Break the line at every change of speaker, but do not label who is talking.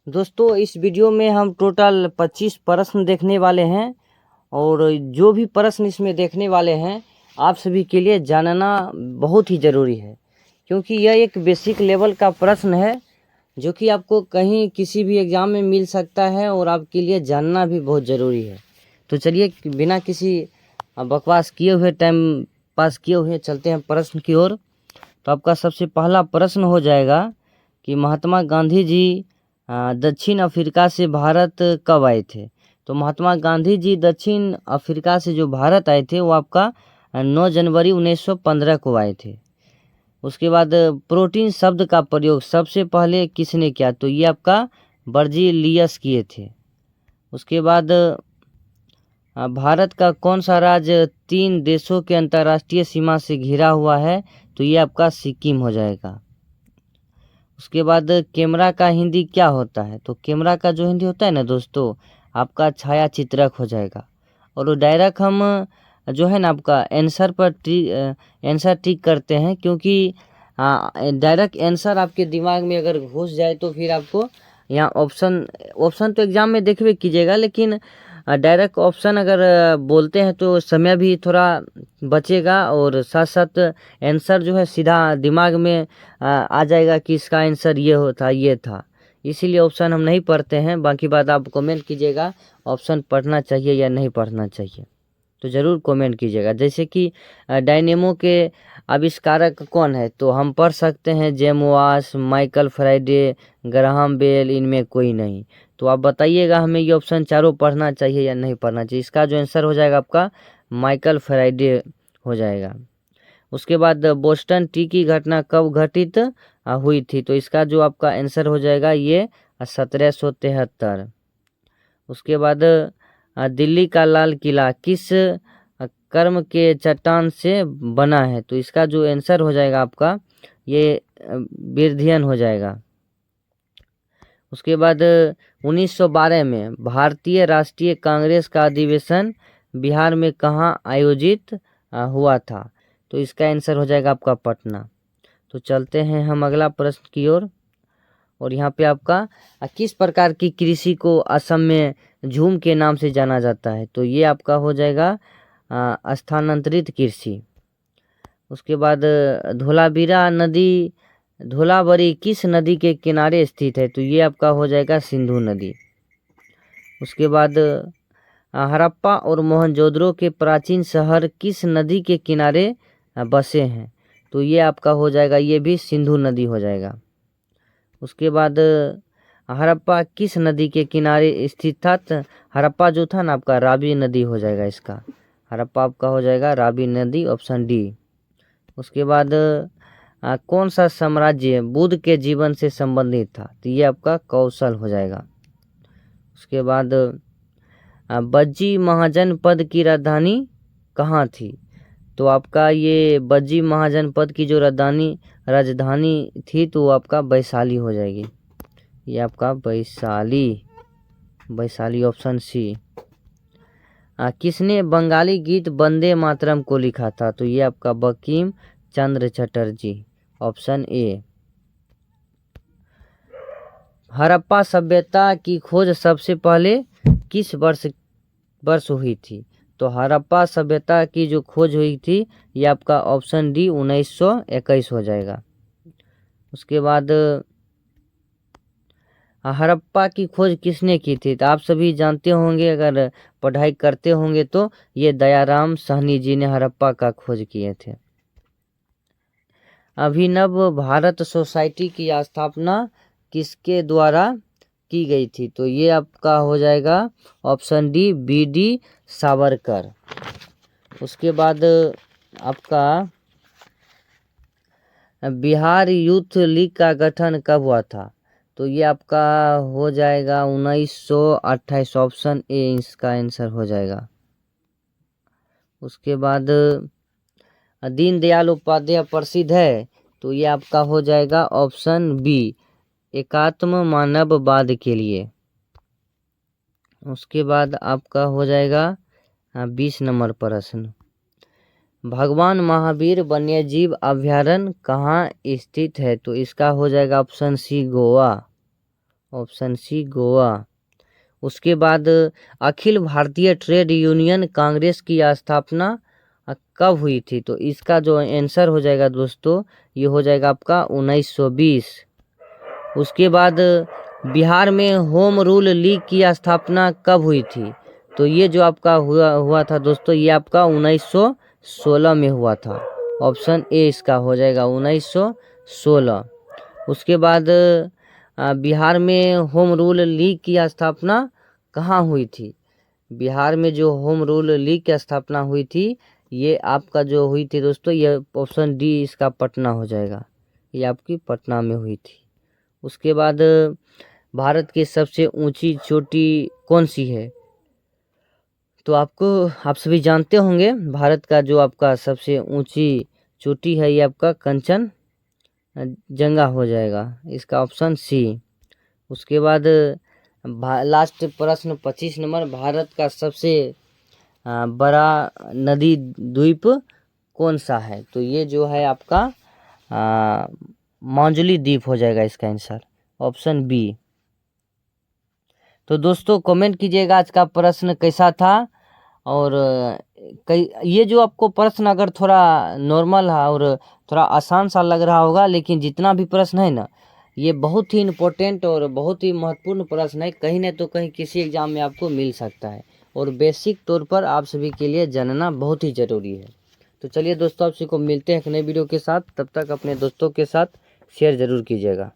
दोस्तों इस वीडियो में हम टोटल 25 प्रश्न देखने वाले हैं और जो भी प्रश्न इसमें देखने वाले हैं आप सभी के लिए जानना बहुत ही ज़रूरी है, क्योंकि यह एक बेसिक लेवल का प्रश्न है जो कि आपको कहीं किसी भी एग्ज़ाम में मिल सकता है और आपके लिए जानना भी बहुत ज़रूरी है। तो चलिए बिना किसी बकवास किए हुए, टाइम पास किए हुए चलते हैं प्रश्न की ओर। तो आपका सबसे पहला प्रश्न हो जाएगा कि महात्मा गांधी जी दक्षिण अफ्रीका से भारत कब आए थे। तो महात्मा गांधी जी दक्षिण अफ्रीका से जो भारत आए थे वो आपका 9 जनवरी 1915 को आए थे। उसके बाद प्रोटीन शब्द का प्रयोग सबसे पहले किसने किया, तो ये आपका बर्जिलियस किए थे। उसके बाद भारत का कौन सा राज्य 3 देशों के अंतर्राष्ट्रीय सीमा से घिरा हुआ है, तो ये आपका सिक्किम हो जाएगा। उसके बाद कैमरा का हिंदी क्या होता है, तो कैमरा का जो हिंदी होता है ना दोस्तों, आपका छाया चित्रक हो जाएगा। और वो डायरेक्ट हम जो है ना आपका आंसर पर आंसर टिक करते हैं, क्योंकि डायरेक्ट आंसर आपके दिमाग में अगर घुस जाए तो फिर आपको यहाँ ऑप्शन तो एग्जाम में देखबे कीजिएगा, लेकिन डायरेक्ट ऑप्शन अगर बोलते हैं तो समय भी थोड़ा बचेगा और साथ साथ आंसर जो है सीधा दिमाग में आ जाएगा कि इसका आंसर ये था। इसीलिए ऑप्शन हम नहीं पढ़ते हैं। बाकी बात आप कमेंट कीजिएगा ऑप्शन पढ़ना चाहिए या नहीं पढ़ना चाहिए, तो ज़रूर कमेंट कीजिएगा। जैसे कि डायनेमो के आविष्कारक कौन है, तो हम पढ़ सकते हैं James Watt, Michael Faraday, Graham Bell, इनमें कोई नहीं। तो आप बताइएगा हमें ये ऑप्शन चारों पढ़ना चाहिए या नहीं पढ़ना चाहिए। इसका जो आंसर हो जाएगा आपका माइकल फैराडे हो जाएगा। उसके बाद बोस्टन टी की घटना कब घटित हुई थी, तो इसका जो आपका आंसर हो जाएगा ये 1773। उसके बाद दिल्ली का लाल किला किस कर्म के चट्टान से बना है, तो इसका जो आंसर हो जाएगा आपका ये बिर्धियन हो जाएगा। उसके बाद 1912 में भारतीय राष्ट्रीय कांग्रेस का अधिवेशन बिहार में कहाँ आयोजित हुआ था, तो इसका आंसर हो जाएगा आपका पटना। तो चलते हैं हम अगला प्रश्न की ओर। और यहाँ पे आपका किस प्रकार की कृषि को असम में झूम के नाम से जाना जाता है, तो ये आपका हो जाएगा स्थानांतरित कृषि। उसके बाद धोलावीरा नदी धोलावरी किस नदी के किनारे स्थित है, तो ये आपका हो जाएगा सिंधु नदी। उसके बाद हड़प्पा और मोहनजोदड़ो के प्राचीन शहर किस नदी के किनारे बसे हैं, तो ये आपका हो जाएगा ये भी सिंधु नदी हो जाएगा। उसके बाद हड़प्पा किस नदी के किनारे स्थित था, हड़प्पा जो था ना आपका रावी नदी हो जाएगा। इसका हड़प्पा आपका हो जाएगा रावी नदी, ऑप्शन डी। उसके बाद कौन सा साम्राज्य बुद्ध के जीवन से संबंधित था, तो ये आपका कौशल हो जाएगा। उसके बाद बज्जी महाजनपद की राजधानी कहाँ थी, तो आपका ये बज्जी महाजनपद की जो राजधानी थी तो आपका वैशाली हो जाएगी। ये आपका वैशाली ऑप्शन सी। किसने बंगाली गीत वंदे मातरम को लिखा था, तो ये आपका बंकिम चंद्र चटर्जी, ऑप्शन ए। हड़प्पा सभ्यता की खोज सबसे पहले किस वर्ष हुई थी, तो हड़प्पा सभ्यता की जो खोज हुई थी ये आपका ऑप्शन डी 1921 हो जाएगा। उसके बाद हड़प्पा की खोज किसने की थी, तो आप सभी जानते होंगे, अगर पढ़ाई करते होंगे तो ये दयाराम साहनी जी ने हड़प्पा का खोज किए थे। अभिनव भारत सोसाइटी की स्थापना किसके द्वारा की गई थी, तो ये आपका हो जाएगा ऑप्शन डी BD सावरकर। उसके बाद आपका बिहार यूथ लीग का गठन कब हुआ था, तो ये आपका हो जाएगा 1928, ऑप्शन ए इसका आंसर हो जाएगा। उसके बाद दीनदयाल उपाध्याय प्रसिद्ध है, तो ये आपका हो जाएगा ऑप्शन बी एकात्म मानववाद के लिए। उसके बाद आपका हो जाएगा 20 नंबर प्रश्न, भगवान महावीर वन्यजीव अभ्यारण्य कहाँ स्थित है, तो इसका हो जाएगा option C Goa, option C Goa. उसके बाद अखिल भारतीय ट्रेड यूनियन कांग्रेस की स्थापना कब हुई थी? तो इसका जो आंसर हो जाएगा दोस्तों, ये हो जाएगा आपका 1920। उसके बाद बिहार में होम रूल लीग की स्थापना कब हुई थी? तो ये जो आपका हुआ था दोस्तों, ये आपका 1916 में हुआ था। ऑप्शन ए इसका हो जाएगा 1916। उसके बाद बिहार में होम रूल लीग की स्थापना कहाँ हुई थी? बिहार में जो होम रूल लीग की स्थापना हुई थी, ये आपका जो हुई थी दोस्तों, ये ऑप्शन डी इसका पटना हो जाएगा। ये आपकी पटना में हुई थी। उसके बाद भारत की सबसे ऊंची चोटी कौन सी है? तो आप सभी जानते होंगे, भारत का जो आपका सबसे ऊंची चोटी है, ये आपका कंचन जंगा हो जाएगा। इसका ऑप्शन सी। उसके बाद लास्ट प्रश्न 25 नंबर, भारत का सबसे बड़ा नदी द्वीप कौन सा है? तो ये जो है आपका माजुली द्वीप हो जाएगा इसका आंसर, ऑप्शन बी। तो दोस्तों कमेंट कीजिएगा आज का प्रश्न कैसा था। और ये जो आपको प्रश्न अगर थोड़ा नॉर्मल है और थोड़ा आसान सा लग रहा होगा, लेकिन जितना भी प्रश्न है ना, ये बहुत ही इम्पोर्टेंट और बहुत ही महत्वपूर्ण प्रश्न है। कहीं न तो कहीं किसी एग्जाम में आपको मिल सकता है, और बेसिक तौर पर आप सभी के लिए जानना बहुत ही ज़रूरी है। तो चलिए दोस्तों, आप सभी को मिलते हैं एक नए वीडियो के साथ। तब तक अपने दोस्तों के साथ शेयर ज़रूर कीजिएगा।